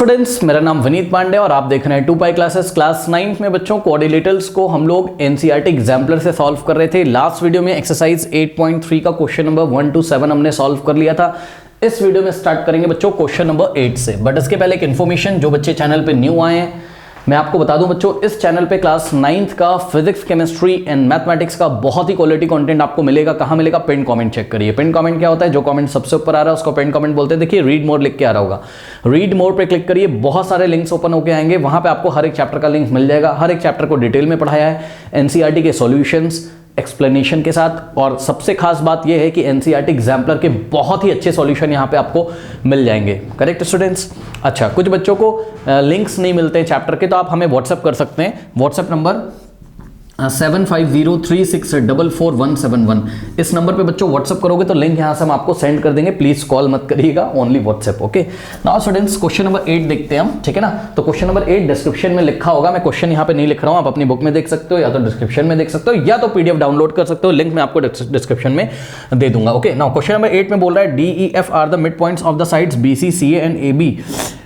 Students, मेरा नाम विनीत पांडे और आप देख रहे हैं 2 क्लासेस। क्लास 9 में बच्चों कोऑर्डिनेटर्स को हम लोग एनसीईआरटी एग्जाम्पलर से सॉल्व कर रहे थे। लास्ट वीडियो में एक्सरसाइज 8.3 का क्वेश्चन नंबर 1 to 7 हमने सॉल्व कर लिया था। इस वीडियो में स्टार्ट करेंगे बच्चों क्वेश्चन नंबर 8 से। बट इसके पहले एक इन्फॉर्मेशन, जो बच्चे चैनल पे न्यू आए हैं मैं आपको बता दूं बच्चों, इस चैनल पे क्लास 9th का फिजिक्स, केमिस्ट्री एंड मैथमेटिक्स का बहुत ही क्वालिटी कंटेंट आपको मिलेगा। कहां मिलेगा? पिन कमेंट चेक करिए। पिन कमेंट क्या होता है? जो कमेंट सबसे ऊपर आ रहा है उसको पिन कमेंट बोलते हैं। देखिए रीड मोर लिख के आ रहा होगा, रीड मोर पे क्लिक करिए, बहुत सारे लिंक्स ओपन होकर आएंगे। वहां पे आपको हर एक चैप्टर का लिंक मिल जाएगा। हर एक चैप्टर को डिटेल में पढ़ाया है, एनसीईआरटी के सॉल्यूशंस एक्सप्लेनेशन के साथ। और सबसे खास बात यह है कि एनसीईआरटी एग्जाम्पलर के बहुत ही अच्छे सॉल्यूशन यहां पे आपको मिल जाएंगे। Correct students? अच्छा, कुछ बच्चों को लिंक्स नहीं मिलते हैं चैप्टर के, तो आप हमें व्हाट्सएप कर सकते हैं। WhatsApp number 7503644171। इस नंबर पे बच्चों व्हाट्सएप करोगे तो लिंक यहां से हम आपको सेंड कर देंगे। प्लीज कॉल मत करिएगा, only WhatsApp. Okay, now students question number 8 देखते हैं हम, ठीक है ना। तो क्वेश्चन नंबर 8 डिस्क्रिप्शन में लिखा होगा, मैं क्वेश्चन यहां पे नहीं लिख रहा हूं, आप अपनी बुक में देख सकते हो, या तो डिस्क्रिप्शन में देख सकते हो, या तो पीडीएफ डाउनलोड कर सकते हो। लिंक मैं आपको डिस्क्रिप्शन में दे दूंगा। ओके, नाउ क्वेश्चन नंबर 8 में बोल रहा है DEF are the mid points of the sides BC, CA and AB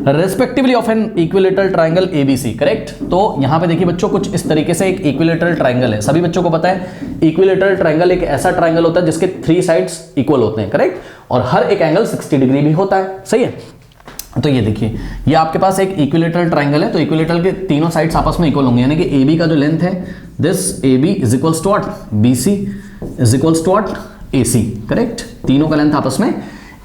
respectively of an equilateral triangle ABC। Correct? तो यहां पे देखिए बच्चों, कुछ इस तरीके से एक इक्विलेटरल ट्राइंगल है। सभी बच्चों को पता है इक्विलेटरल ट्राइंगल एक ऐसा ट्राइंगल होता है जिसके 3 साइड्स इक्वल होते हैं। करेक्ट? और हर एक एंगल 60 डिग्री भी होता है। सही है? तो ये देखिए, ये आपके पास एक इक्विलेटरल ट्राइंगल है, तो इक्विलेटरल के तीनों साइड्स आपस में इक्वल होंगे, यानी कि AB का जो लेंथ है, this AB is equals to what? BC is equals to what? AC। Correct? तीनों का लेंथ आपस में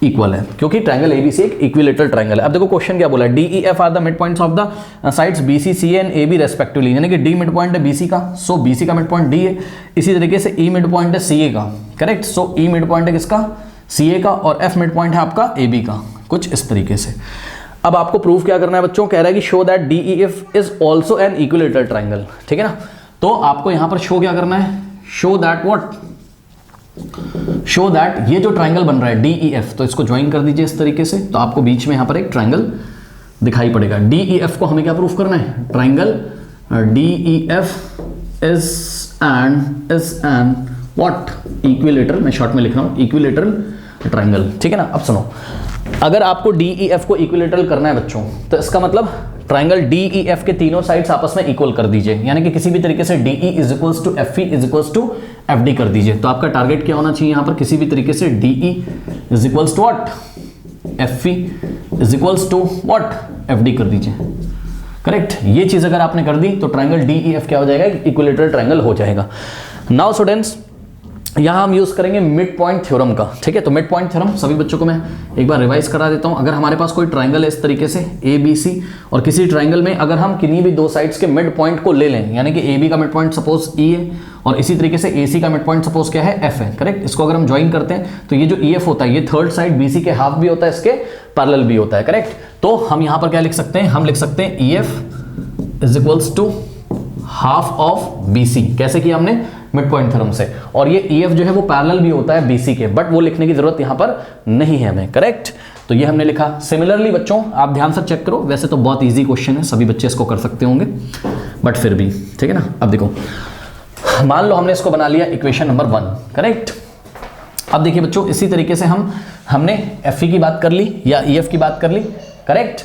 इक्वल है, क्योंकि ट्राइंगल ABC एक इक्विलेटरल ट्राइंगल है। अब देखो क्वेश्चन क्या बोला है, DEF are the mid points of the sides BC, CA and AB respectively, यानी कि D मिड पॉइंट है BC का, सो BC का मिड पॉइंट D है। इसी तरीके से E मिड पॉइंट है CA का। करेक्ट? सो E मिड पॉइंट है किसका? CA का। और F मिड पॉइंट है आपका AB का। कुछ इस तरीके से। अब आपको प्रूफ क्या करना है बच्चों? कह रहा है कि show that DEF is also an equilateral triangle. ठीक है ना? तो आपको यहां पर शो क्या करना है? Show that what? Show that ये जो ट्राइंगल बन रहा है DEF, तो इसको ज्वाइन कर दीजिए इस तरीके से, तो आपको बीच में यहां पर एक ट्राइंगल दिखाई पड़ेगा। DEF को हमें क्या प्रूफ करना है? Triangle DEF is an what? Equilateral, मैं शॉर्ट में लिख रहा हूं, इक्विलेटरल ट्राइंगल। ठीक है ना? अब सुनो, अगर आपको DEF को इक्विलेटरल करना है बच्चों, तो इसका मतलब ट्राइंगल DEF के तीनों साइड्स आपस में इक्वल कर दीजिए, यानी कि किसी भी तरीके से DE is equals to FE is equals to FD कर दीजिए। तो आपका टारगेट क्या होना चाहिए यहां पर? किसी भी तरीके से DE is equals to what? FE is equals to what? FD कर दीजिए। करेक्ट? ये चीज अगर आपने कर दी तो ट्राइंगल DEF क्या हो जाएगा? इक्विलेटरल ट्राइंगल हो जाएगा। नाउ स्टूडेंट्स, यहां हम यूज करेंगे मिड पॉइंट थ्योरम का। ठीक है? तो मिड पॉइंट थ्योरम सभी बच्चों को मैं एक बार रिवाइज करा देता हूं। अगर हमारे पास कोई ट्राइंगल है इस तरीके से ABC, और किसी ट्राइंगल में अगर हम किन्हीं भी दो साइड्स के मिड पॉइंट को ले लें, यानी कि AB का मिड पॉइंट सपोज E है, और इसी तरीके से AC का मिड पॉइंट सपोज क्या है? F है। करेक्ट? इसको अगर हम ज्वाइन करते हैं तो ये जो EF होता है, ये थर्ड साइड BC के हाफ भी होता है, इसके पैरेलल भी होता है। करेक्ट? तो हम यहां पर क्या लिख सकते हैं? हम लिख सकते हैं EF is equals to half of BC। कैसे किया हमने? मिड पॉइंट थ्योरम से। और ये EF जो है वो पैरेलल भी होता है BC के, बट वो लिखने की जरूरत यहां पर नहीं है हमें। करेक्ट? तो ये हमने लिखा। सिमिलरली बच्चों, आप ध्यान से चेक करो, वैसे तो बहुत इजी क्वेश्चन है, सभी बच्चे इसको कर सकते होंगे, बट फिर भी ठीक है ना। अब देखो, मान लो हमने इसको बना लिया इक्वेशन नंबर 1। करेक्ट? अब देखिए बच्चों, इसी तरीके से हमने FE की बात कर ली या EF की बात कर ली। करेक्ट?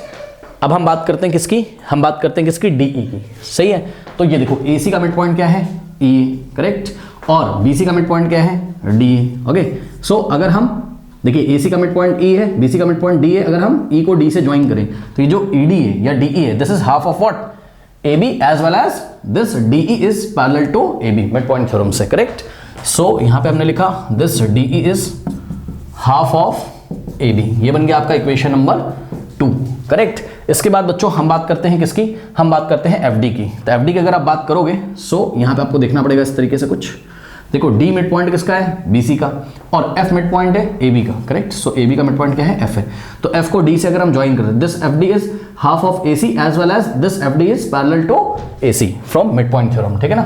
अब हम बात करते हैं किसकी? हम बात करते हैं किसकी? DE की। सही है? तो ये देखो, AC का मिड पॉइंट क्या है? E। करेक्ट? और BC का मिड पॉइंट क्या है? D। ओके, सो अगर हम देखिए, AC का मिड पॉइंट E है, BC का मिड पॉइंट D है, अगर हम E को D से ज्वाइन करें तो ये जो ED है या DE है, this is half of what? AB as well as this DE is parallel to AB, mid point theorem से। करेक्ट? सो यहां पे हमने लिखा this DE is half of AB। ये बन गया आपका इक्वेशन नंबर 2। करेक्ट? इसके बाद बच्चों हम बात करते हैं किसकी? हम बात करते हैं FD की। तो FD की अगर आप बात करोगे, सो यहां पे आपको देखना पड़ेगा इस तरीके से कुछ। देखो, D मिड पॉइंट किसका है? BC का, और F मिड पॉइंट है AB का। करेक्ट? सो AB का मिड पॉइंट क्या है? F है। तो F को D से अगर हम ज्वाइन करें, this FD is half of AC as well as this FD is parallel to AC from mid point theorem. ठीक है ना?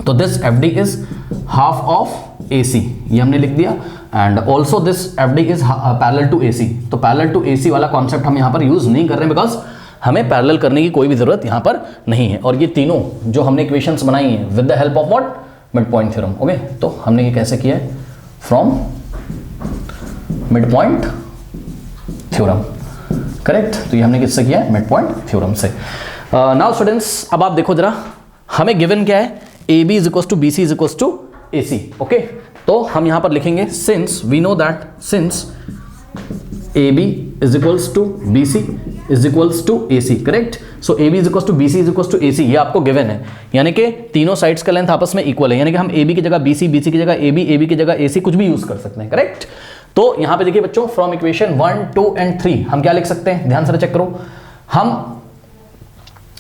तो this FD is half of AC, ये हमने लिख दिया, and also this FD is parallel to AC। तो parallel to AC वाला कॉन्सेप्ट हम यहां पर यूज नहीं कर रहे हैं, बिकॉज हमें पैरेलल करने की कोई भी जरूरत यहां पर नहीं है। और ये तीनों जो हमने इक्वेशंस बनाई हैं with the help of what? Mid point theorem. Okay, तो हमने ये कैसे किया है? From mid point theorem. Correct. तो ये हमने किससे किया है, मिड पॉइंट थ्योरम से। नाउ स्टूडेंट्स अब आप देखो जरा, हमें गिवन क्या है, A B is equal to B C is equal to A C. Okay, तो हम यहां पर लिखेंगे since we know that since A B is equals to B C is equals to A C, correct. So A B is equals to B C is equals to A C, ये आपको given है, यानी कि तीनों sides का length आपस में equal है, यानी कि हम ए बी की जगह बी सी, बी सी की जगह ए बी की जगह ए सी कुछ भी यूज कर सकते हैं, करेक्ट। तो यहां पे देखिए बच्चों, फ्रॉम इक्वेशन 1, 2 एंड 3 हम क्या लिख सकते हैं, ध्यान से चेक करो।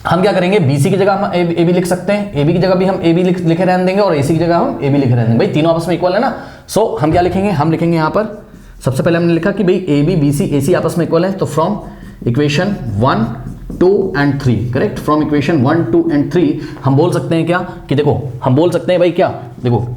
हम क्या करेंगे, बीसी की जगह हम ए बी लिख सकते हैं, ए बी की जगह भी हम ए बी लिखे रहने देंगे और एसी की जगह हम ए बी लिखे रहने देंगे, भाई तीनों आपस में इक्वल है ना। सो हम क्या लिखेंगे, हम लिखेंगे यहां पर सबसे पहले हमने लिखा कि भाई ए बी बी सी ए सी आपस में इक्वल है, तो from equation 1, 2 and 3, correct. From equation 1, 2 and 3 हम बोल सकते हैं क्या कि देखो, हम बोल सकते हैं भाई क्या, देखो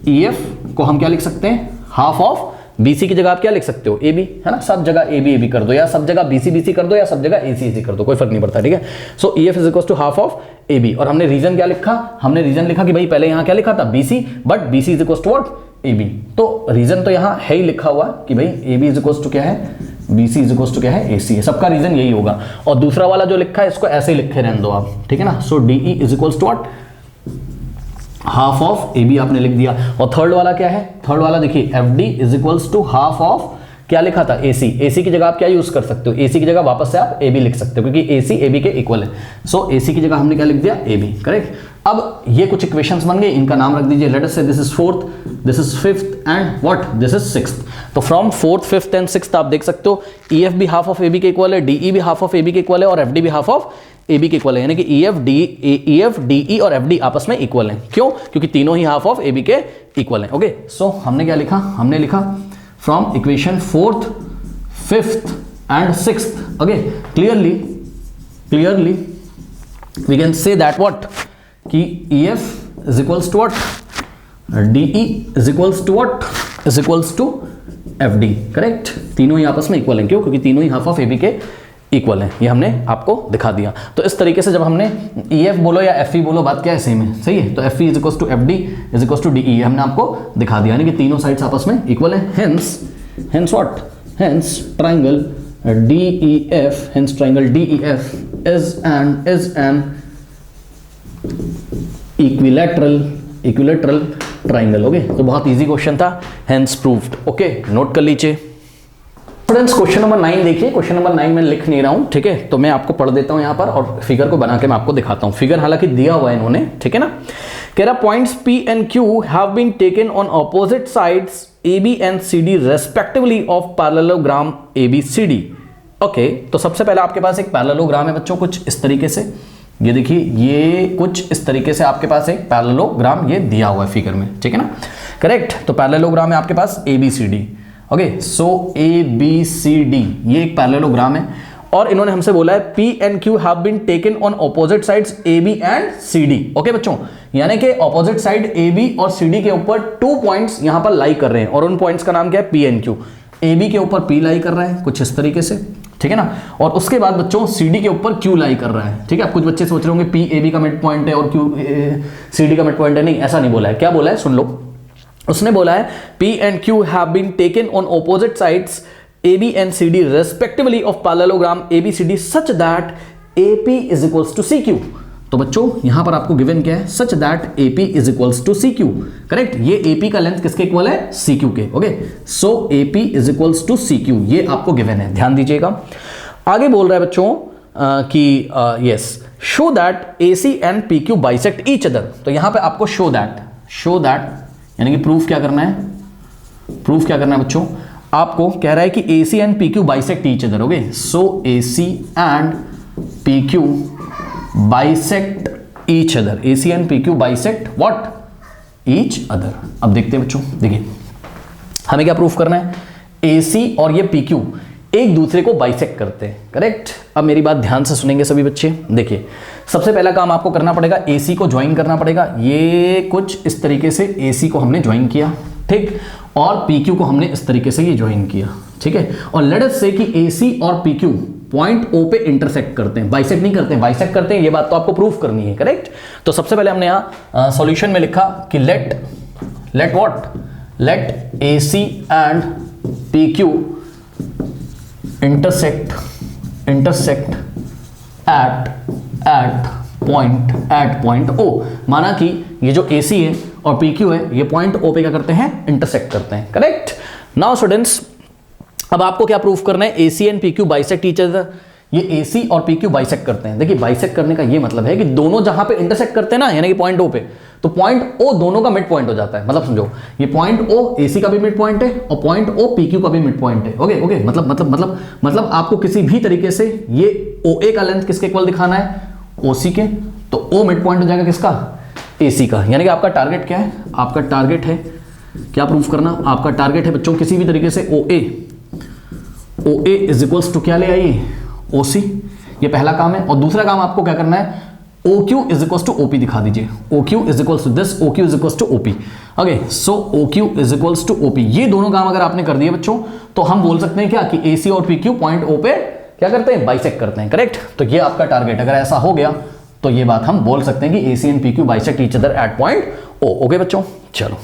ई एफ को हम क्या लिख सकते हैं, हाफ ऑफ बीसी की जगह आप क्या लिख सकते हो, ए बी, है ना, सब जगह ए बी कर दो, या सब जगह बीसी बीसी कर दो, या सब जगह एसी एसी कर दो, कोई फर्क नहीं पड़ता, ठीक है। So E F is equal to half of A B, और हमने रीजन क्या लिखा, हमने रीजन लिखा कि भाई पहले यहां क्या लिखा था BC, but BC is equal to what, A B. तो रीजन तो यहां है ही लिखा हुआ कि भाई A B is equal to क्या है, बीसी इज इक्वल टू क्या है, एसी है, सबका रीजन यही होगा। और दूसरा वाला जो लिखा है इसको ऐसे ही लिखे रहने दो आप, ठीक है ना। So D E is equal to what, half of A B आपने लिख दिया। और थर्ड वाला क्या है, थर्ड वाला देखिए F D is equals to half of क्या लिखा था, एसी, एसी की जगह आप क्या यूज कर सकते हो, एसी की जगह वापस से आप ए बी लिख सकते हो, क्योंकि एसी ए बी के इक्वल है। सो एसी की जगह हमने क्या लिख दिया, ए बी, करेक्ट। अब ये कुछ इक्वेशंस बन गए, इनका नाम रख दीजिए, let us say this is fourth, this is fifth and what, this is sixth. तो from fourth, fifth and sixth आप देख सकते हो ई एफ भी हाफ ऑफ ए बी के इक्वल है, डी ई भी हाफ ऑफ ए बी के इक्वल है, और एफ डी भी हाफ ऑफ ए बी के इक्वल है, यानी कि ई एफ डी ई और एफ डी आपस में इक्वल हैं। क्यों, क्योंकि तीनों ही हाफ ऑफ ए बी के इक्वल हैं। ओके, सो हमने क्या लिखा, हमने लिखा from equation fourth, fifth and sixth, okay, clearly we can say that what, कि E F is equals to what, D E is equals to what, is equals to F D, correct. तीनों ही आपस में equal हैं, क्यों, क्योंकि तीनों ही हाफ ऑफ ए बी के इक्वल है, ये हमने आपको दिखा दिया। तो इस तरीके से जब हमने ई एफ बोलो या एफ ई बोलो, बात क्या है, सेम है, सही है। तो F E is equal to F D is equal to D E, हमने आपको दिखा दिया, यानी कि तीनों साइड्स आपस में इक्वल है। Hence what, hence triangle D E F, hence triangle D E F is an equilateral triangle. Okay, तो बहुत इजी क्वेश्चन था, हेंस प्रूव्ड। ओके, नोट कर लीजिए फ्रेंड्स। क्वेश्चन नंबर 9 देखिए, क्वेश्चन नंबर 9 मैं लिख नहीं रहा हूं, ठीक है, तो मैं आपको पढ़ देता हूं यहां पर, और फिगर को बना के मैं आपको दिखाता हूं। फिगर हालांकि दिया हुआ है इन्होंने, ठीक है ना। कह रहा points P and Q have been taken on opposite sides AB and CD respectively of parallelogram ABCD। Okay, तो सबसे पहले आपके पास एक पैरेललोग्राम है बच्चों, कुछ इस तरीके से, ये देखिए, ये कुछ इस तरीके से आपके पास एक पैरेललोग्राम ये दिया हुआ है फिगर में, ठीक है ना, करेक्ट। तो पैरेललोग्राम है आपके पास ABCD। ओके, सो ABCD ये एक पैरेललोग्राम है, और इन्होंने हमसे बोला है P and Q have been taken on opposite sides AB and CD। Okay बच्चों, यानी कि ऑपोजिट साइड AB और CD के ऊपर 2 पॉइंट्स यहां पर लाई कर रहे हैं, और उन पॉइंट्स का नाम क्या है, P and Q। AB के ऊपर P लाई कर रहा है कुछ इस तरीके से, ठीक है ना, और उसके बाद बच्चों CD के ऊपर Q लाई कर रहा है, ठीक है। अब कुछ बच्चे सोच रहे होंगे P AB का मिड पॉइंट है और Q CD का मिड पॉइंट है, नहीं, ऐसा नहीं बोला है। क्या बोला है, सुन लो, उसने बोला है P and Q have been taken on opposite sides AB and CD respectively of parallelogram ABCD such that AP is equals to CQ। तो बच्चों यहां पर आपको गिवन क्या है, such that AP is equals to CQ, correct. ये AP का length किसके इक्वल है, CQ के। Okay, so AP is equals to CQ, ये आपको गिवन है, ध्यान दीजिएगा। आगे बोल रहा है बच्चों कि yes, show that AC and PQ bisect each other। तो यहां पे आपको शो दैट यानी कि प्रूफ क्या करना है, प्रूफ क्या करना है बच्चों, आपको कह रहा है कि AC and PQ bisect each other. Okay, so AC and PQ bisect each other, AC and PQ bisect what, each other. अब देखते हैं बच्चों, देखिए हमें क्या प्रूफ करना है, AC और ये PQ एक दूसरे को बाइसेक्ट करते हैं, करेक्ट। अब मेरी बात ध्यान से सुनेंगे सभी बच्चे, देखिए सबसे पहला काम आपको करना पड़ेगा, AC को ज्वाइन करना पड़ेगा। ये कुछ इस तरीके से AC को हमने ज्वाइन किया, ठीक, और PQ को हमने इस तरीके से ये ज्वाइन किया, ठीक है। और लेट अस से कि AC और PQ पॉइंट O पे इंटरसेक्ट करते हैं, बाइसेक्ट नहीं करते हैं, बाइसेक्ट करते हैं, ये बात तो आपको प्रूफ करनी है, करेक्ट। तो सबसे पहले हमने यहाँ सॉल्यूशन में लिखा कि let AC and PQ intersect intersect at point O। माना कि ये जो AC है और PQ है ये पॉइंट O पे क्या करते हैं, इंटरसेक्ट करते हैं। करेक्ट। नाउ स्टूडेंट्स, अब आपको क्या प्रूफ करना है, AC and PQ bisect each other. ये AC और PQ बाइसेक्ट करते हैं। देखिए बाइसेक्ट करने का ये मतलब है कि दोनों जहां पे इंटरसेक्ट करते हैं ना, यानी कि पॉइंट O पे, तो पॉइंट O दोनों का मिड पॉइंट हो जाता है। मतलब समझो, ये पॉइंट O AC का भी मिड पॉइंट है और पॉइंट O PQ का भी मिड पॉइंट है। ओके ओके, मतलब आपको किसी भी तरीके से ये OA का लेंथ किसके इक्वल दिखाना है, OC के, तो O मिड पॉइंट हो जाएगा किसका, AC का। यानी कि आपका टारगेट क्या है, आपका टारगेट है क्या प्रूफ करना, आपका टारगेट है बच्चों किसी भी तरीके से OA इज इक्वल्स टू क्या ले आइए, OC। ये पहला काम है। और दूसरा काम आपको क्या करना है, OQ is equals to OP दिखा दीजिए। OQ is equals to this, OQ is equals to OP। Okay, so OQ is equals to OP। ये दोनों काम अगर आपने कर दिए बच्चों, तो हम बोल सकते हैं क्या कि AC और PQ पॉइंट O पे क्या करते हैं, बाइसेक्ट करते हैं। करेक्ट। तो ये आपका टारगेट, अगर ऐसा हो गया तो ये बात हम बोल सकते हैं कि AC and PQ bisect each other at point O। Okay बच्चों, चलो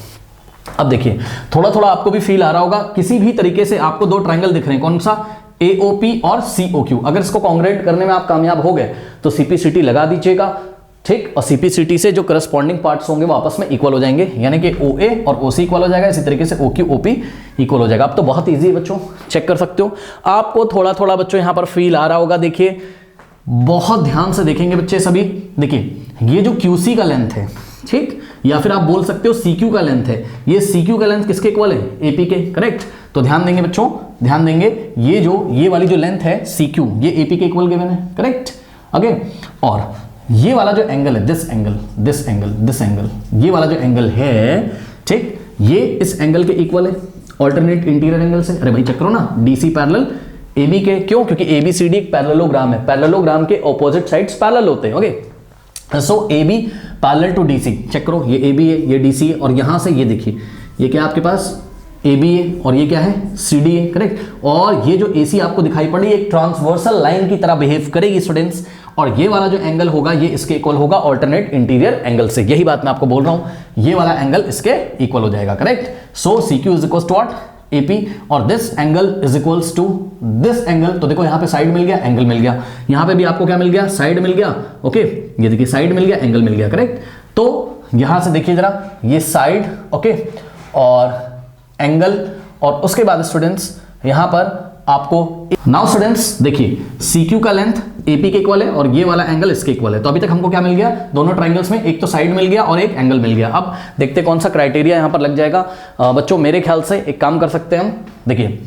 अब देखिए, थोड़ा थोड़ा आपको भी फील आ रहा होगा, किसी भी तरीके से आपको दो ट्रायंगल दिख रहे हैं, कौन सा, AOP और COQ। अगर इसको कॉन्ग्रुएंट करने में आप कामयाब हो गए तो CPCT लगा दीजिएगा, ठीक। और CPCT से जो करस्पॉन्डिंग पार्ट्स होंगे वो आपस में इक्वल हो जाएंगे, यानी कि OA और OC इक्वल हो जाएगा, इसी तरीके से OQ OP इक्वल हो जाएगा। अब तो बहुत ईजी है बच्चों, चेक कर सकते हो। आपको थोड़ा थोड़ा बच्चों यहां पर फील आ रहा होगा। देखिए बहुत ध्यान से देखेंगे बच्चे सभी। देखिए ये जो QC का लेंथ है, ठीक, या फिर आप बोल सकते हो CQ का लेंथ है, ये CQ का लेंथ किसके इक्वल है, AP के। करेक्ट। तो ध्यान देंगे बच्चों, ध्यान देंगे, ये वाली जो लेंथ है CQ, ये AP के इक्वल गिवन है। करेक्ट। ओके। और ये वाला जो एंगल है, दिस एंगल, ये वाला जो एंगल है, ठीक, ये इस एंगल के इक्वल है ऑल्टरनेट इंटीरियर एंगल से। अरे भाई चेक करो ना, DC पैरेलल AB के, क्यों, क्योंकि ABCD एक पैरेललोग्राम है, पैरेललोग्राम के ऑपोजिट साइड्स पैरेलल होते हैं। Okay, so AB parallel to DC, check करो, ये AB है, ये DC है, और यहां से ये देखिए, ये क्या आपके पास AB है और ये क्या है, CD है। करेक्ट। और ये जो AC आपको दिखाई पड़ी एक ट्रांसवर्सल लाइन की तरह बिहेव करेगी स्टूडेंट्स, और ये वाला जो एंगल होगा ये इसके इक्वल होगा ऑल्टरनेट इंटीरियर एंगल से। यही बात मैं आपको बोल रहा हूं, ये वाला एंगल इसके इक्वल हो जाएगा। Correct. So CQ is equals to what, AP, और this angle is equals to this angle. तो देखो यहाँ पे साइड मिल गया, एंगल मिल गया, यहाँ पे भी आपको क्या मिल गया, साइड मिल गया। ओके, ये देखिए साइड मिल गया, एंगल मिल गया। करेक्ट। तो यहां से देखिए जरा, ये साइड, ओके, और एंगल, और उसके बाद स्टूडेंट्स यहां पर आपको, नाउ स्टूडेंट्स देखिए CQ का लेंथ AP के इक्वल है और ये वाला एंगल इसके इक्वल है। तो अभी तक हमको क्या मिल गया, दोनों ट्रायंगल्स में एक तो साइड मिल गया और एक एंगल मिल गया। अब देखते कौन सा क्राइटेरिया यहां पर लग जाएगा। बच्चों मेरे ख्याल से एक काम कर सकते हैं हम, देखिए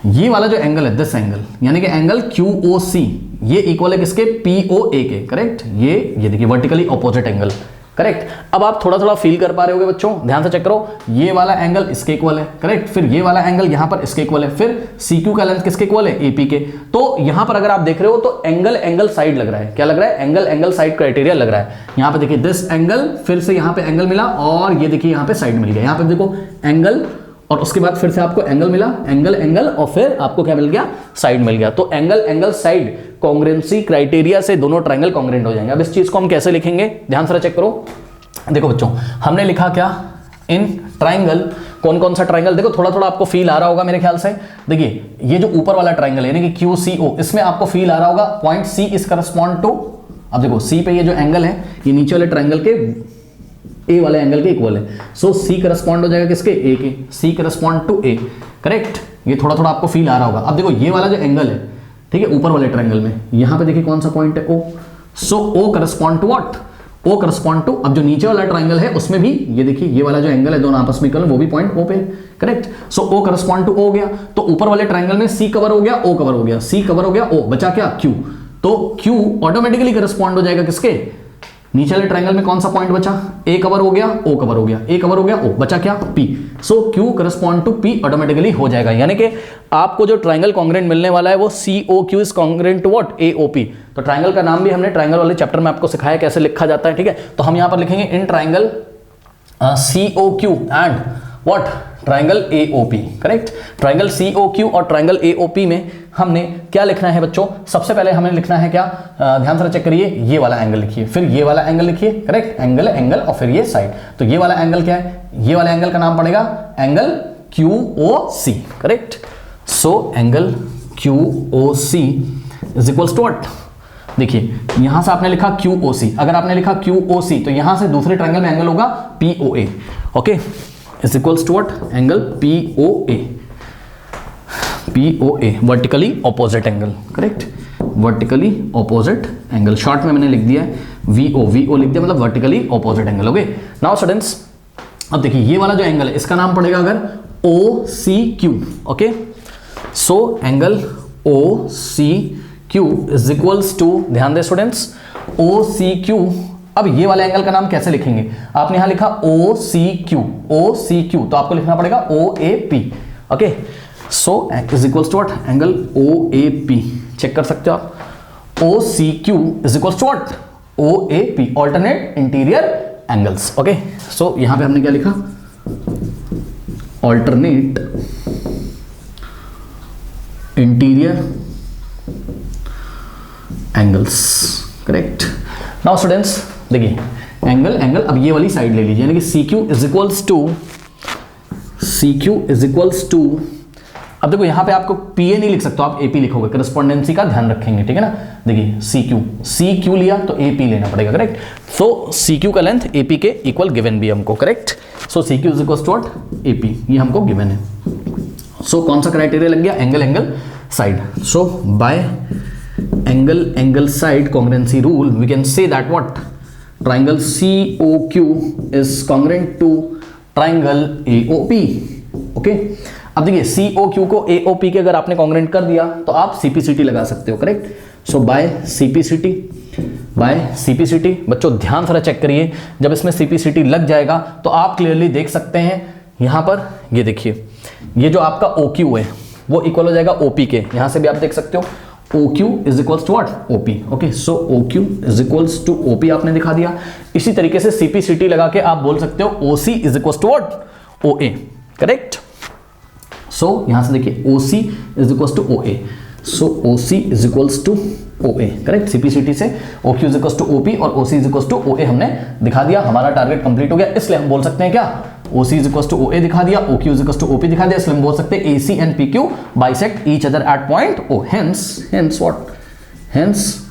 ये वाला जो एंगल है, दिस एंगल, यानी कि एंगल QOC, ये इक्वल है किसके, POA के। करेक्ट। ये देखिए वर्टिकली ऑपोजिट एंगल। करेक्ट। अब आप थोड़ा थोड़ा फील कर पा रहे होगे बच्चों, ध्यान से चेक करो, ये वाला एंगल इसके इक्वल है। करेक्ट। फिर ये वाला एंगल यहां पर इसके इक्वल है, फिर CQ का लेंथ किसके इक्वल है, AP के। तो यहां पर अगर आप देख रहे हो तो एंगल साइड लग रहा है, क्या लग रहा है, एंगल साइड क्राइटेरिया लग रहा है। यहां पे देखिए दिस एंगल, फिर से यहां पे एंगल मिला, और ये देखिए यहां पे साइड मिल गया। यहां पे देखो एंगल, और उसके बाद फिर से आपको एंगल मिला, एंगल, और फिर आपको क्या मिल गया, साइड मिल गया। तो एंगल साइड कॉन्ग्रुएंसी क्राइटेरिया से दोनों ट्रायंगल कॉन्ग्रुएंट हो जाएंगे। अब इस चीज को हम कैसे लिखेंगे, ध्यान से चेक करो। देखो बच्चों हमने लिखा क्या, इन ट्रायंगल, कौन सा ट्रायंगल, देखो थोड़ा थोड़ा आपको फील आ रहा होगा मेरे ख्याल से। देखिए ये जो ऊपर वाला ट्रायंगल है यानी कि QCO, इसमें आपको फील आ रहा होगा point C is correspond to, अब देखो C पे ये जो एंगल है ये नीचे वाले ट्रायंगल के A वाले एंगल के इक्वल है। सो C करस्पॉन्ड हो जाएगा किसके, A के, C correspond to A। Correct. ये थोड़ा थोड़ा आपको फील आ रहा होगा। अब देखो ये वाला जो एंगल है, ठीक है, ऊपर वाले ट्रायंगल में, यहां पे देखिए कौन सा पॉइंट है, O। So O correspond to what, O correspond to, अब जो नीचे वाला ट्रायंगल है उसमें भी ये देखिए ये वाला जो एंगल है दोनों आपस में इक्वल, वो भी पॉइंट O पे। Correct. So O correspond to O हो गया। तो ऊपर वाले ट्रायंगल में C कवर हो गया, O कवर हो गया, C कवर हो गया, O बचा क्या, Q। तो Q ऑटोमेटिकली करस्पॉन्ड हो जाएगा किसके, नीचे वाले ट्रायंगल में कौन सा पॉइंट बचा, A कवर हो गया, O कवर हो गया, A कवर हो गया, O बचा क्या, P। So Q correspond to P automatically हो जाएगा। यानी कि आपको जो ट्रायंगल कॉन्ग्रुएंट मिलने वाला है वो COQ is congruent to what, AOP। तो ट्रायंगल का नाम भी हमने ट्रायंगल वाले चैप्टर में आपको सिखाया कैसे लिखा जाता है, ठीक है। तो हम यहां पर लिखेंगे in triangle COQ and what, triangle AOP। Correct. Triangle COQ और ट्रायंगल AOP में हमने क्या लिखना है बच्चों, सबसे पहले हमें लिखना है क्या, ध्यान से चेक करिए, ये वाला एंगल लिखिए, फिर ये वाला एंगल लिखिए। करेक्ट। एंगल और फिर ये साइड। तो ये वाला एंगल क्या है, ये वाला एंगल का नाम पड़ेगा angle QOC। Correct. So angle QOC is equals to what, देखिए यहां से आपने लिखा QOC, अगर आपने लिखा QOC तो यहां से दूसरे ट्रायंगल में एंगल होगा POA, okay, is equals to what, angle POA, vertically opposite angle, correct, vertically opposite angle, short में मैंने लिख दिया है VO लिख दिया, मतलब vertically opposite angle, okay. Now students अब देखिए ये वाला जो एंगल है इसका नाम पड़ेगा अगर OCQ, okay, so angle OCQ is equals to, ध्यान दें स्टूडेंट्स, OCQ, अब ये वाले एंगल का नाम कैसे लिखेंगे, आपने यहां लिखा OCQ तो आपको लिखना पड़ेगा OAP, okay, so is equals to what, angle OAP, check कर सकते हो आप, OCQ is equals to what, OAP, alternate interior angles, okay. So यहां पे हमने क्या लिखा, alternate interior angles, correct. Now students देखिए एंगल अब ये वाली साइड ले लीजिए, यानी कि CQ इज इक्वल्स टू, अब देखो यहां पे आपको PA नहीं लिख सकते, आप AP लिखोगे, करस्पॉन्डेंसी का ध्यान रखेंगे, ठीक है ना। देखिए CQ लिया तो AP लेना पड़ेगा, करेक्ट, सो CQ का लेंथ AP के इक्वल गिवन भी हमको, correct, so CQ is equals to what, AP, ये हमको गिवन है। सो कौन सा क्राइटेरिया लग गया, angle side, so by angle side congruency rule we can say that what, triangle COQ is congruent to triangle AOP, okay. अब देखिए COQ को AOP के अगर आपने कॉन्ग्रुएंट कर दिया तो आप CPCT लगा सकते हो, करेक्ट, सो बाय CPCT, बच्चों ध्यान से चेक करिए, जब इसमें CPCT लग जाएगा तो आप क्लियरली देख सकते हैं यहां पर, ये देखिए ये जो आपका OQ है वो इक्वल हो जाएगा OP के, यहां से भी आप देख सकते हो OQ is equals to what, OP, okay, so OQ is equals to OP आपने दिखा दिया। इसी तरीके से CPCT लगा के आप बोल सकते हो OC is equals to what, OA, correct, so यहां से देखिए OC is equals to OA, so OC is equals to OA, correct, CPCT से OQ is equals to OP और OC is equals to OA हमने दिखा दिया, हमारा target complete हो गया, इसलिए हम बोल सकते हैं क्या, OC is equals to OA दिखा दिया, OQ is equals to OP दिखा दिया, इसलिए हम बोल सकते हैं AC and PQ bisect each other at point O, hence what, hence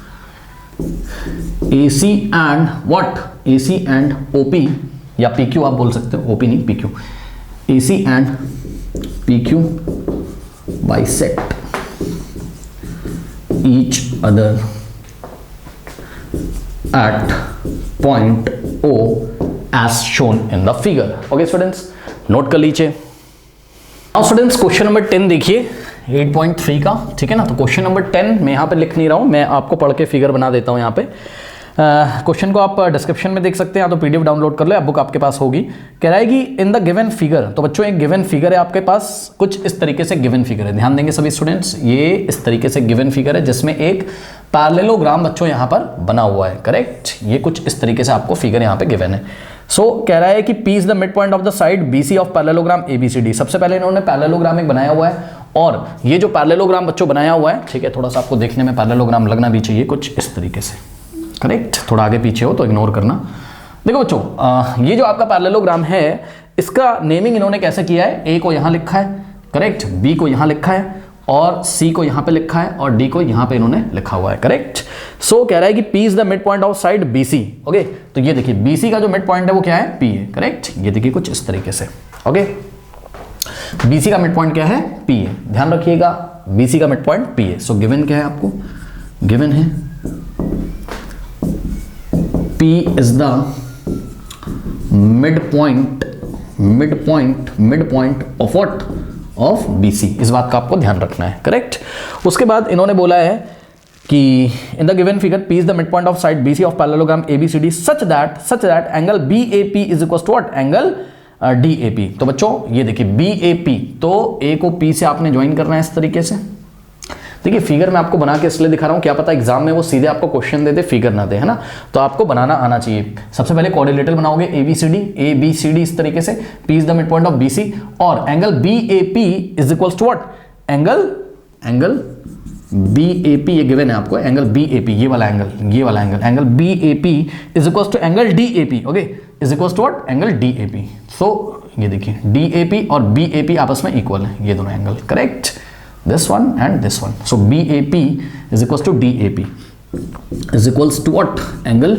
AC and what, AC and OP या PQ आप बोल सकते हो, OP नहीं PQ, AC and PQ bisect each other at point O as shown in the figure, okay students, note कर लीजिए। अब students question number 10 देखिए 8.3 का, ठीक है ना, तो क्वेश्चन नंबर 10 मैं यहाँ पे लिख नहीं रहा हूँ, मैं आपको पढ़ के फिगर बना देता हूँ यहाँ पे। क्वेश्चन को आप डिस्क्रिप्शन में देख सकते हैं, या तो PDF डाउनलोड कर लो, या बुक आपके पास होगी। कह रहा है कि इन द गिवन फिगर, तो बच्चों एक गिवन फिगर है आपके पास, कुछ इस तरीके से गिवन फिगर है, ध्यान देंगे सभी स्टूडेंट्स, ये इस तरीके से गिवन फिगर है जिसमें एक पैरेललोग्राम बच्चों यहाँ पर बना हुआ है, करेक्ट, ये कुछ इस तरीके से आपको फिगर यहाँ पे गिवन है। सो कह रहा है कि P is the mid point of the side BC of parallelogram ABCD। सबसे पहले इन्होंने पैरेललोग्राम एक बनाया हुआ है, और ये जो पैरेललोग्राम बच्चों बनाया हुआ है, ठीक है, थोड़ा सा आपको देखने में पैरेललोग्राम लगना भी चाहिए कुछ इस तरीके से, करेक्ट, थोड़ा आगे पीछे हो तो इग्नोर करना। देखो बच्चों ये जो आपका पैरेललोग्राम है इसका नेमिंग इन्होंने कैसे किया है, A को यहाँ लिखा है, करेक्ट, B को यहाँ लिखा है, और C को यहाँ पे लिखा है, और D को यहाँ पे इन्होंने लिखा हुआ है, करेक्ट। सो कह रहा है कि P is the mid point of side BC, okay, तो ये देखिए BC का जो मिड पॉइंट है वो क्या है, P है, करेक्ट, ये देखिए कुछ इस तरीके से, ओके, BC का मिड पॉइंट क्या है, P है, ध्यान रखिएगा BC का मिड पॉइंट P है। सो गिवन क्या है आपको, गिवन है P is the mid point of what, of BC, इस बात का आपको ध्यान रखना है, करेक्ट। उसके बाद इन्होंने बोला है कि in the given figure P is the mid point of side BC of parallelogram ABCD such that angle BAP is equals to what, angle DAP। तो बच्चों ये देखिए BAP, तो A को P से आपने ज्वाइन करना है इस तरीके से। देखिए फिगर मैं आपको बना के इसलिए दिखा रहा हूं, क्या पता एग्जाम में वो सीधे आपको क्वेश्चन दे दे, फिगर ना दे, है ना, तो आपको बनाना आना चाहिए। सबसे पहले कोऑर्डिनेटर बनाओगे ABCD इस तरीके से, P is the mid point of BC, और angle BAP is equals to what, angle BAP ये गिवन है आपको, एंगल BAP ये वाला angle BAP is equals to angle DAP, okay, is equals to what, angle DAP। So ये देखिए DAP और BAP आपस में इक्वल है, ये दोनों angle, correct. this one and this one. So BAP is equals to DAP is equals to what? Angle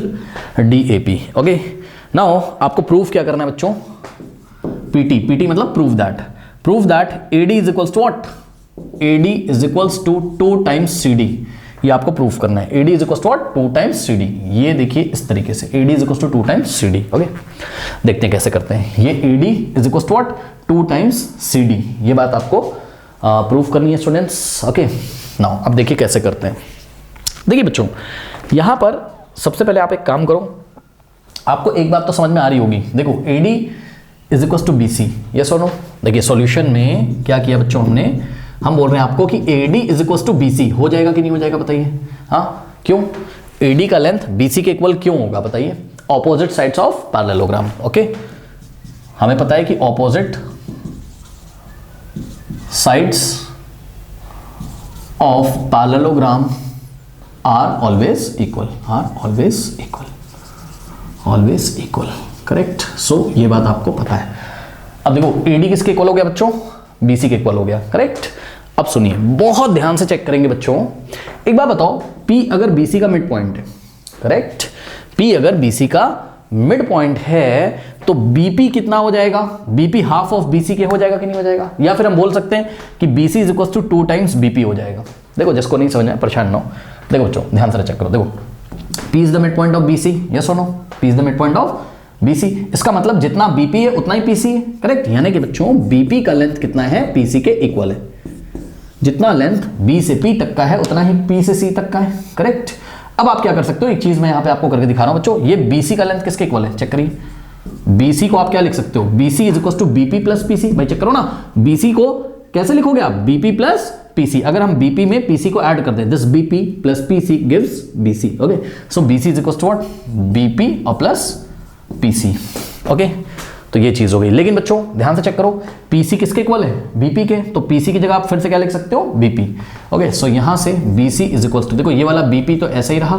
DAP. Okay. Now आपको proof क्या करना है बच्चों? PT मतलब prove that AD is equals to what? AD is equals to 2 times CD. ये आपको proof करना है. AD is equals to what? 2 times CD. ये देखिए इस तरीके से AD is equals to 2 times CD. Okay, देखते हैं कैसे करते हैं. ये AD is equals to what? 2 times CD. ये बात आपको प्रूफ करनी है स्टूडेंट्स. ओके, नाउ अब देखिए कैसे करते हैं. देखिए बच्चों, यहां पर सबसे पहले आप एक काम करो. आपको एक बात तो समझ में आ रही होगी. देखो AD is equals to BC. Yes और नो? देखिए सॉल्यूशन में क्या किया बच्चों हमने, हम बोल रहे हैं आपको कि AD is equal to BC. हो जाएगा कि नहीं हो जाएगा बताइए? हाँ, क्यों? AD का लेंथ BC के इक्वल क्यों होगा बताइए? Opposite sides of parallelogram. Okay, हमें पता है कि opposite sides of parallelogram are always equal. Correct. So ये बात आपको पता है. अब देखो AD किसके इक्वल हो गया बच्चों? BC के इक्वल हो गया. करेक्ट. अब सुनिए, बहुत ध्यान से चेक करेंगे बच्चों. एक बात बताओ, P अगर BC का मिड पॉइंट है, करेक्ट, P अगर BC का मिड पॉइंट है तो BP कितना हो जाएगा? BP हाफ ऑफ BC के हो जाएगा कि नहीं हो जाएगा? या फिर हम बोल सकते हैं कि BC is equal to 2 times BP हो जाएगा. देखो जिसको नहीं समझना है परेशान ना हो. देखो बच्चों ध्यान से चेक करो. देखो P is the mid point of BC. Yes और no? P is the mid point of BC. इसका मतलब जितना BP है उतना ही PC है. करेक्ट. यानी कि बच्चों BP का लेंथ कितना है? PC के इक्वल है. जितना लेंथ B से P तक का है उतना ही P से C तक का है. करेक्ट. अब आप क्या कर सकते हो, एक चीज मैं यहां पे आपको करके दिखा रहा हूं बच्चों. ये BC का लेंथ किसके इक्वल है? चेक करिए. BC को आप क्या लिख सकते हो? BC is equal to BP plus PC. भाई चेक करो ना, BC को कैसे लिखोगे आप? BP plus PC. अगर हम BP में PC को ऐड कर दें, this BP plus PC gives BC. Okay, so BC is equal to what? BP और प्लस PC. ओके, तो ये चीज हो गई. लेकिन बच्चों ध्यान से चेक करो, PC किसके इक्वल है? BP के. तो PC की जगह आप फिर से क्या लिख सकते हो? BP. ओके, सो यहां से BC इज इक्वल टू, देखो ये वाला BP तो ऐसे ही रहा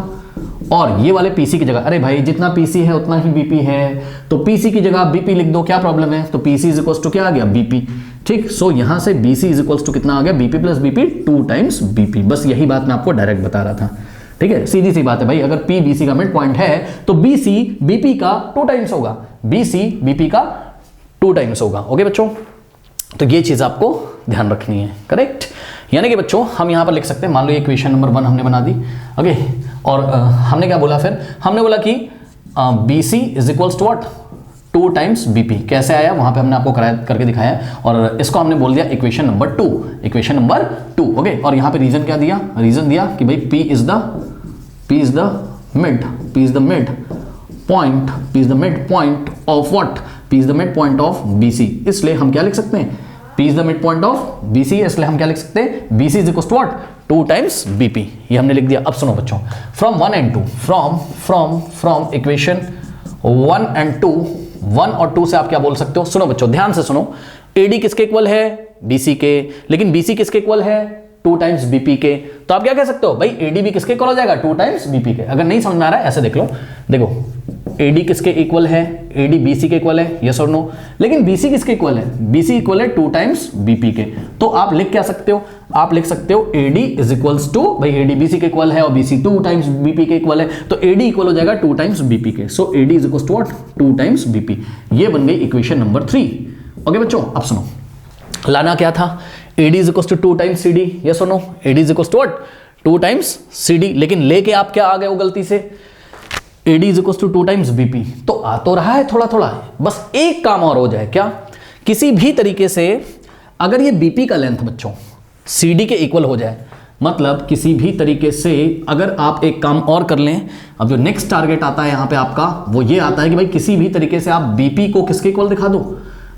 और ये वाले PC की जगह, अरे भाई जितना PC है उतना ही BP है, तो PC की जगह आप BP लिख दो, क्या प्रॉब्लम है? तो PC इज इक्वल टू क्या आ गया? BP. ठीक. सो यहां से BC इज इक्वल टू कितना आ गया? BP plus BP 2 times BP. बस यही बात मैं आपको डायरेक्ट बता रहा था. ठीक है, सीधी सी बात है भाई. अगर P BC का मिड पॉइंट है तो BC BP का 2 टाइम्स होगा. BC BP का 2 टाइम्स होगा. ओके बच्चों, तो ये चीज आपको ध्यान रखनी है. करेक्ट. यानी कि बच्चों हम यहां पर लिख सकते हैं, मान लो इक्वेशन नंबर 1 हमने बना दी. ओके, और हमने क्या बोला फिर? हमने बोला कि BC is equals to what? 2 times BP. कैसे आया वहां पे हमने आपको करके दिखाया और इसको हमने बोल दिया equation number 2. Equation number 2. Okay, और यहां पे रीजन क्या दिया? रीजन दिया कि भाई P is the mid point of what? P is the mid point of BC. इसलिए हम क्या लिख सकते हैं? P is the mid point of BC, इसलिए हम क्या लिख सकते हैं? BC is equal to what? 2 times BP. ये हमने लिख दिया. अब सुनो बच्चों, from 1 and 2, from equation 1 and 2, 1 और 2 से आप क्या बोल सकते हो? सुनो बच्चों ध्यान से सुनो. AD किसके इक्वल है? BC के. लेकिन BC किसके इक्वल है? 2 टाइम्स BP के. तो आप क्या कह सकते हो भाई? AD भी किसके इक्वल हो जाएगा? 2 टाइम्स BP के. अगर नहीं समझ में आ रहा है ऐसे देख लो. देखो AD किसके इक्वल है? AD BC के इक्वल है. यस और नो? लेकिन BC किसके इक्वल है? BC इक्वल है 2 टाइम्स BP के. तो आप लिख क्या सकते हो? आप लिख सकते हो AD इज इक्वल्स टू, भाई AD BC के इक्वल है और BC 2 टाइम्स BP के इक्वल है, तो AD इक्वल हो जाएगा 2 टाइम्स BP के. So AD is equals to what? 2 times BP. ये बन गई इक्वेशन नंबर 3. ओके बच्चों, अब सुनो, लाना क्या था? AD is equals to 2 times CD. Yes और no? AD is equals to what? 2 times CD. लेकिन लेके आप क्या आ गए हो गलती से? AD is equals to 2 times BP. तो आ तो रहा है थोड़ा थोड़ा, बस एक काम और हो जाए. क्या? किसी भी तरीके से अगर ये BP का लेंथ बच्चों CD के इक्वल हो जाए, मतलब किसी भी तरीके से अगर आप एक काम और कर लें. अब जो नेक्स्ट टारगेट आता है यहां पे आपका, वो ये आता है कि भाई किसी भी तरीके से आप BP को किसके इक्वल दिखा दो?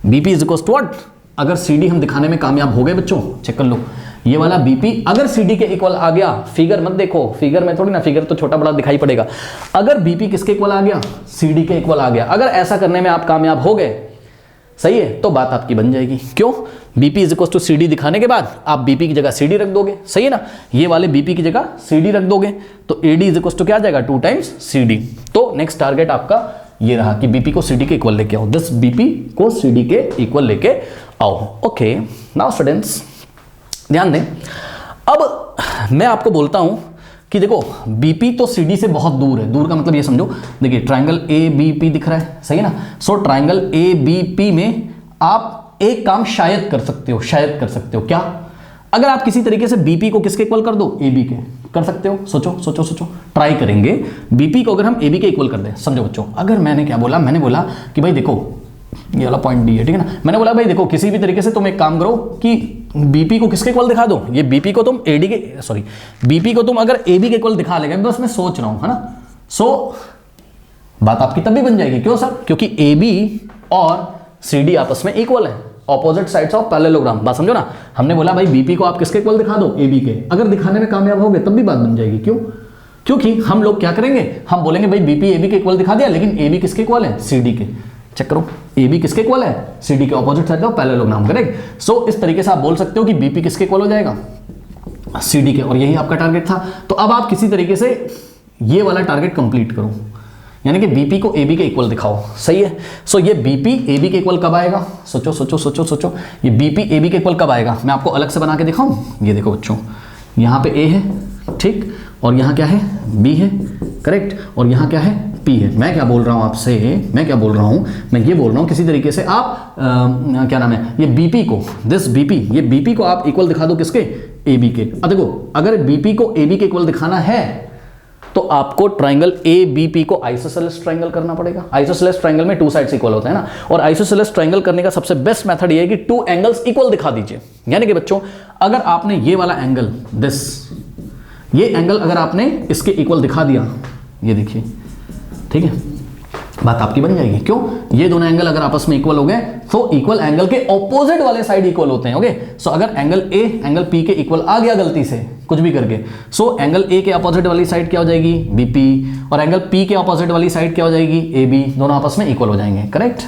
BP is equals to what? अगर CD हम दिखाने में कामयाब हो गए बच्चों, चेक कर लो, ये वाला BP अगर CD के इक्वल आ गया, फिगर मत देखो, फिगर में थोड़ी ना, फिगर तो छोटा बड़ा दिखाई पड़ेगा. अगर BP किसके इक्वल आ गया? CD के इक्वल आ गया. अगर ऐसा करने में आप कामयाब हो गए, सही है, तो बात आपकी बन जाएगी. क्यों? BP is equal to CD दिखाने के बाद आप BP की जगह CD रख दोगे. सही है ना? ये वाले BP की जगह CD रख दोगे तो AD इज इक्वल टू क्या आ जाएगा? 2 टाइम्स CD. तो नेक्स्ट टारगेट आपका ये रहा कि BP को CD के इक्वल लेके आओ. दिस BP को CD के इक्वल लेके आओ. ओके, नाउ स्टूडेंट्स ध्यान दें। अब मैं आपको बोलता हूं कि देखो बीपी तो सीडी से बहुत दूर है, दूर का मतलब ये समझो, देखिए ट्राइंगल ए बी पी दिख रहा है, सही है ना। So triangle A B P में आप एक काम शायद कर सकते हो, शायद कर सकते हो क्या, अगर आप किसी तरीके से बीपी को किसके इक्वल कर दो, ए बी के, कर सकते हो। सोचो सोचो सोचो, ट्राई करेंगे। बीपी को अगर हम ए बी के इक्वल कर दें, समझो बच्चों, अगर मैंने क्या बोला, मैंने बोला कि भाई देखो ये वाला पॉइंट डी है, ठीक है ना। मैंने बोला भाई देखो किसी भी तरीके से तुम एक काम करो कि बीपी को किसके इक्वल दिखा दो, ये बीपी को तुम एडी के, सॉरी बीपी को तुम अगर ए बी के इक्वल दिखा लेगा, बस मैं सोच रहा हूं, है ना। सो बात आपकी तब भी बन जाएगी, क्यों सर, क्योंकि ए बी और सी डी आपस में इक्वल है, ऑपोजिट साइड्स ऑफ पैरेललोग्राम। बात समझो ना, हमने बोला भाई बीपी को आप किसके इक्वल दिखा दो, ए बी के, अगर दिखाने में कामयाब हो गए तब भी बात बन जाएगी। क्यों, क्योंकि हम लोग क्या करेंगे, हम बोलेंगे भाई बीपी ए बी के इक्वल दिखा दिया, लेकिन ए बी किसके इक्वल है, सी डी के। चेक करो, ए बी किसके इक्वल है, सी डी के, opposite side of parallelogram, correct. सो इस तरीके से आप बोल सकते हो कि बीपी किसके इक्वल हो जाएगा, सी डी के, और यही आपका टारगेट था। तो अब आप किसी तरीके से ये वाला टारगेट कंप्लीट करो, यानी कि बीपी को एबी के इक्वल दिखाओ, सही है। सो ये बीपी एबी के इक्वल कब आएगा, सोचो सोचो सोचो सोचो, ये बीपी एबी के इक्वल कब आएगा, मैं आपको अलग से बना के दिखाऊं। ये देखो बच्चों, यहाँ पे ए है, ठीक, और यहाँ क्या है, बी है, करेक्ट, और यहाँ क्या है, पी है। मैं क्या बोल रहा हूँ आपसे, मैं क्या बोल रहा हूँ, मैं ये बोल रहा हूँ किसी तरीके से आप क्या नाम है, ये बीपी को, दिस बीपी, ये बीपी को आप इक्वल दिखा दो किसके, एबी के। अब देखो अगर बीपी को एबी के इक्वल दिखाना है तो आपको ट्राइंगल ए बी पी को आइसोसेलेस ट्राइंगल करना पड़ेगा। आइसोसेलेस ट्राइंगल में टू साइड्स इक्वल होते हैं ना, और आइसोसेलेस ट्राइंगल करने का सबसे बेस्ट मेथड ये है कि टू एंगल्स इक्वल दिखा दीजिए। यानी कि बच्चों अगर आपने ये वाला एंगल, दिस, ये एंगल अगर आपने इसके इक्वल दिखा दिया, ये देखिए, ठीक है, बात आपकी बन जाएगी। क्यों, ये दोनों एंगल अगर आपस में इक्वल हो गए तो इक्वल एंगल के ऑपोजिट वाले साइड इक्वल होते हैं। ओके, सो अगर एंगल ए एंगल पी के इक्वल आ गया गलती से कुछ भी करके, सो एंगल ए के ऑपोजिट वाली साइड क्या हो जाएगी, बीपी, और एंगल पी के ऑपोजिट वाली साइड क्या हो जाएगी, ए बी, दोनों आपस में इक्वल हो जाएंगे, करेक्ट।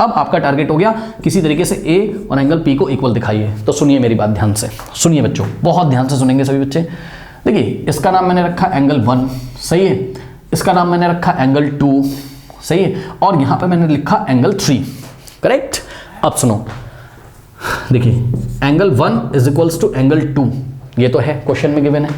अब आपका टारगेट हो गया किसी तरीके से ए और एंगल पी को इक्वल दिखाइए। तो सुनिए मेरी बात ध्यान से, सुनिए बच्चों, बहुत ध्यान से सुनेंगे सभी बच्चे। देखिए इसका नाम मैंने रखा एंगल 1, सही है, इसका नाम मैंने रखा एंगल 2, सही है, और यहां पे मैंने लिखा एंगल 3, करेक्ट। अब सुनो, देखिए angle 1 is equals to angle 2, ये तो है क्वेश्चन में गिवन है,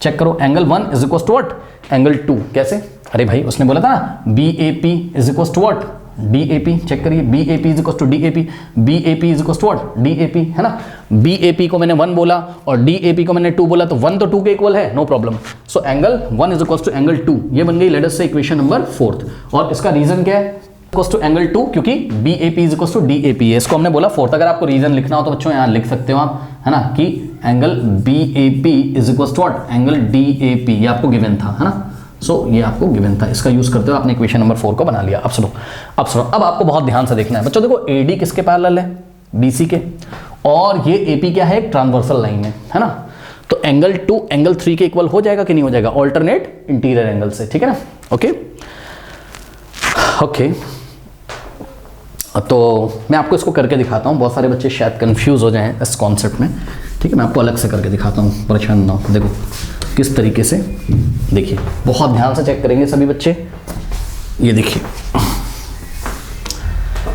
चेक करो, angle 1 is equals to what, angle 2, कैसे, अरे भाई उसने बोला था ना B A P is equals to what, D A P, check करिए, B A P is equals to D A P, B A P is equals to what, D A P, है ना। बी ए पी को मैंने 1 बोला और D A P को मैंने 2 बोला, तो 1 तो 2 के इक्वल है, no problem. So angle 1 is equals to angle 2, ये बन गई लेट अस से इक्वेशन नंबर 4, और इसका रीजन क्या है, इक्वल्स टू एंगल 2, क्योंकि B A P is equals to D A P है, इसको हमने बोला 4th। अगर आपको रीजन लिखना हो तो बच्चों यहाँ लिख सकते हो आप, है ना, कि angle B A P is equals to what, angle D A P, ये आपको गिवन था, है ना। सो ये आपको गिवन था, इसका यूज करते हुए आपने इक्वेशन नंबर 4 को बना लिया। अब सुनो, अब सुनो, अब आपको बहुत ध्यान से देखना है बच्चों। देखो एडी किसके पैरेलल है, बीसी के, और ये एपी क्या है, एक ट्रांसवर्सल लाइन है ना। तो एंगल 2 एंगल 3 के इक्वल हो जाएगा कि नहीं हो जाएगा, ऑल्टरनेट इंटीरियर एंगल से, ठीक है ना। ओके ओके, तो मैं आपको इसको करके दिखाता हूँ, बहुत सारे बच्चे शायद कंफ्यूज हो जाएं इस कॉन्सेप्ट में, ठीक है। मैं आपको अलग से करके दिखाता हूँ, परेशान ना हो। देखो किस तरीके से, देखिए बहुत ध्यान से चेक करेंगे सभी बच्चे, ये देखिए,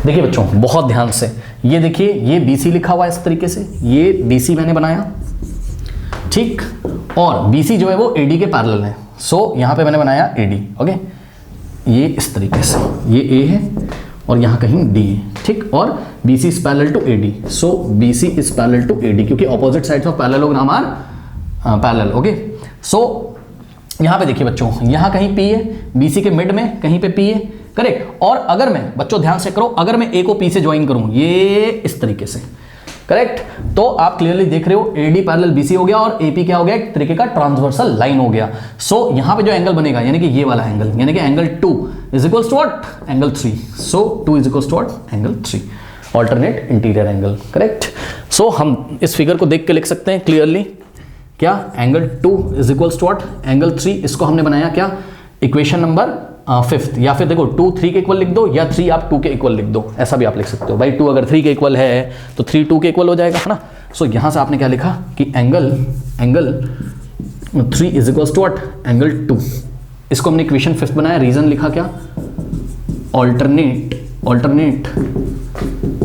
देखिए बच्चों बहुत ध्यान से, ये देखिए, ये BC लिखा हुआ है इस तरीके से, ये BC मैंने बनाया, ठीक, और BC जो है वो AD के पैरेलल है। सो यहाँ पे मैंने बनाया AD, ओके, ये इस तरीके से, ये A है और यहाँ कहीं D है, ठीक, और BC is parallel to AD, सो BC is parallel to AD, क्योंकि opposite sides of parallelogram are parallel, okay. So यहाँ पे देखिए बच्चों, यहाँ कहीं P है, BC के मिड में कहीं पे P है, करेक्ट। और अगर मैं, बच्चों ध्यान से करो, अगर मैं A को P से ज्वाइन करूँ, ये इस तरीके से, करेक्ट, तो आप क्लियरली देख रहे हो AD पैरेलल BC हो गया और AP क्या हो गया, एक तरीके का ट्रांसवर्सल लाइन हो गया। सो यहाँ पे जो एंगल बनेगा, यानी कि ये वाला एंगल, यानी कि angle 2 is equals to what, angle 3, so 2 is equals to what, angle 3, alternate interior angle, correct. So हम इस फिगर को देख के लिख सकते हैं क्लियरली, क्या, angle 2 is equals to what, angle 3, इसको हमने बनाया क्या, इक्वेशन नंबर 5th, या फिर देखो 2 3 के इक्वल लिख दो, या 3 आप 2 के इक्वल लिख दो, ऐसा भी आप लिख सकते हो भाई। 2 अगर 3 के इक्वल है तो 3 2 के इक्वल हो जाएगा, है ना। सो यहाँ से आपने क्या लिखा कि angle 3 is equals to what, angle 2, इसको हमने इक्वेशन 5th बनाया, रीजन लिखा क्या, alternate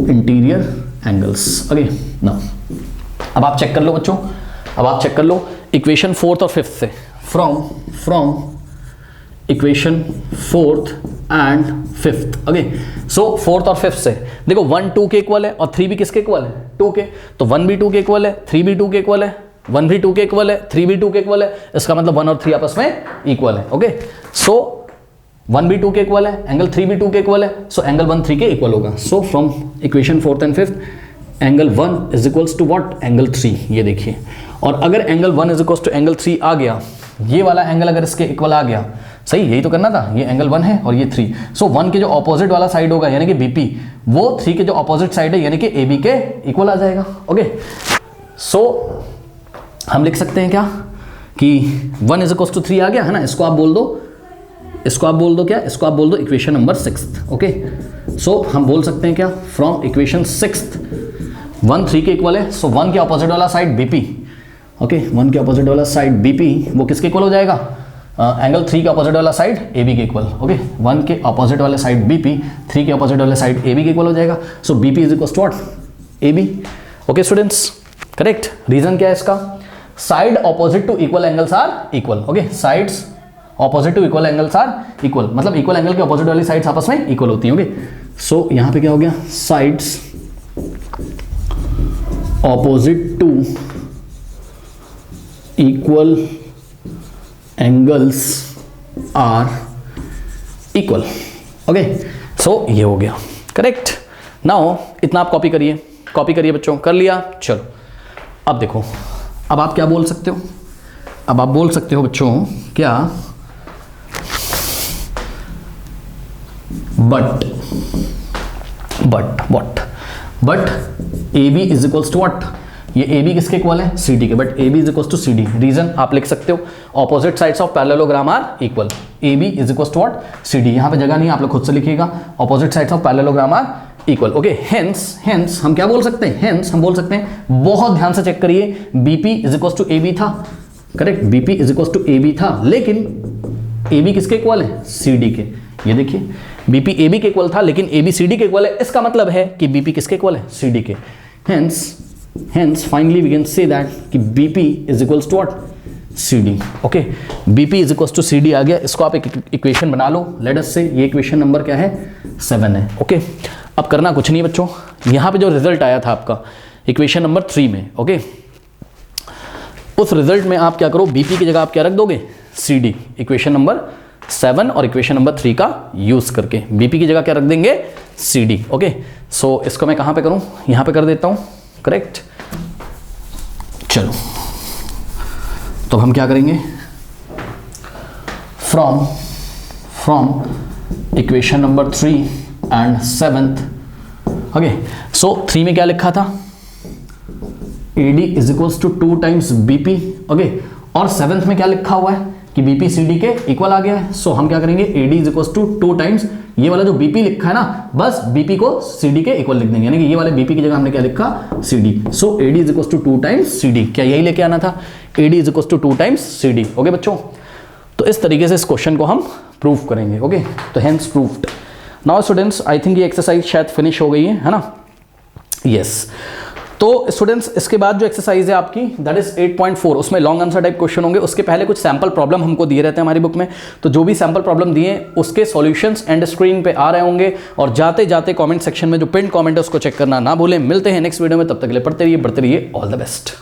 interior angles, okay. Now अब आप चेक कर लो बच्चों, अब आप चेक कर लो इक्वेशन फोर्थ और फिफ्थ से, from equation fourth and fifth. Okay, so fourth और फिफ्थ से देखो 1 2 के इक्वल है और 3 भी किसके इक्वल है, 2 के, तो 1 भी 2 के इक्वल है, 3 भी 2 के इक्वल है, 1 भी 2 के इक्वल है, 3 भी 2 के इक्वल है, इसका मतलब 1 और 3 आपस में इक्वल है। ओके, सो 1 भी 2 के इक्वल है, एंगल 3 भी 2 के इक्वल है, सो एंगल 1 3 के इक्वल होगा। So from equation fourth and fifth angle 1 is equals to what, angle 3। ये देखिए, और अगर angle 1 is equals to angle 3 आ गया, ये वाला एंगल अगर इसके इक्वल आ गया, सही यही तो करना था, ये एंगल 1 है और ये 3, सो 1 के जो ऑपोजिट वाला साइड होगा यानी कि बीपी, वो 3 के जो ऑपोजिट साइड है यानी कि एबी के इक्वल आ जाएगा। ओके, सो हम लिख सकते हैं क्या कि 1 इज इक्वल्स टू 3 आ गया है ना, इसको आप बोल दो, इसको आप बोल दो क्या, इसको आप बोल दो इक्वेशन नंबर 6। ओके, सो हम बोल सकते हैं क्या, फ्रॉम इक्वेशन 6 1 3 के इक्वल है, सो 1 के ऑपोजिट वाला साइड बीपी, ओके 1 के ऑपोजिट वाला साइड बीपी वो किसके इक्वल हो जाएगा, एंगल 3 के ऑपोजिट वाला साइड AB के इक्वल। ओके, 1 के ऑपोजिट वाले साइड BP, 3 के ऑपोजिट वाले साइड AB के इक्वल हो जाएगा। So BP is equal to what, AB। Okay students, correct. Reason क्या है इसका, side opposite to equal angles are equal. Okay, sides opposite to equal angles are equal, मतलब equal angle के opposite वाली sides आपस में इक्वल होती हैं। ओके, सो यहां पे क्या हो गया, sides opposite to equal angles are equal. Okay, so ये हो गया, करेक्ट। नाउ इतना आप कॉपी करिए बच्चों, कर लिया। चलो अब देखो, अब आप क्या बोल सकते हो, अब आप बोल सकते हो बच्चों क्या, but AB is equals to what, ये AB किसके इक्वल है, CD के, but AB is equals to CD। Reason आप लिख सकते हो, opposite sides of parallelogram are equal, AB is equals to what, CD। यहां पे जगह नहीं है, आप लोग खुद से लिखिएगा, opposite sides of parallelogram are equal. Okay, hence हम क्या बोल सकते हैं, हेंस हम बोल सकते हैं, बहुत ध्यान से चेक करिए, BP is equals to AB था, correct, BP is equals to AB था, लेकिन AB किसके इक्वल है, CD के। ये देखिए, BP AB के इक्वल था लेकिन AB CD के इक्वल है, इसका मतलब है कि BP किसके इक्वल है, CD के। Hence finally we can say that कि BP is equals to what, CD। okay, BP is equals to CD आ गया, इसको आप एक इक्वेशन बना लो। लेट अस से ये इक्वेशन नंबर क्या है, 7 है। ओके, अब करना कुछ नहीं बच्चों, यहाँ पे जो रिजल्ट आया था आपका इक्वेशन नंबर 3 में, ओके, उस रिजल्ट में आप क्या करो, BP की जगह आप क्या रख दोगे, CD। इक्वेशन नंबर 7 और इक्वेशन नंबर 3 का यूज करके BP की जगह क्या रख देंगे, CD। ओके, सो इसको मैं कहाँ पे करूँ, यहाँ पे कर देता हूँ, करेक्ट। चलो तो हम क्या करेंगे, from equation number 3 and 7th। Okay, so 3 में क्या लिखा था, AD is equals to 2 times BP। Okay, और 7th में क्या लिखा हुआ है कि BP CD के इक्वल आ गया है। सो हम क्या करेंगे, AD is equals to 2 times ये वाला जो BP लिखा है ना, बस BP को CD के इक्वल लिख देंगे, यानी कि ये वाले BP की जगह हमने क्या लिखा, CD। So AD is equals to 2 times CD, क्या यही लेके आना था, AD is equals to 2 times CD। Okay बच्चों, तो इस तरीके से इस क्वेश्चन को हम प्रूव करेंगे। ओके, तो hence proved. Now students, I think ये एक्सरसाइज शायद फिनिश हो गई है ना, यस। तो स्टूडेंट्स, इसके बाद जो एक्सरसाइज है आपकी दैट इज 8.4, उसमें लॉन्ग आंसर टाइप क्वेश्चन होंगे। उसके पहले कुछ सैंपल प्रॉब्लम हमको दिए रहते हैं हमारी बुक में, तो जो भी सैंपल प्रॉब्लम दिए उसके सॉल्यूशंस एंड स्क्रीन पे आ रहे होंगे, और जाते जाते कमेंट सेक्शन में जो पिन कमेंट है उसको चेक करना ना भूलें। मिलते हैं नेक्स्ट वीडियो में, तब तक के लिए पढ़ते रहिए, बढ़ते रहिए। All the best.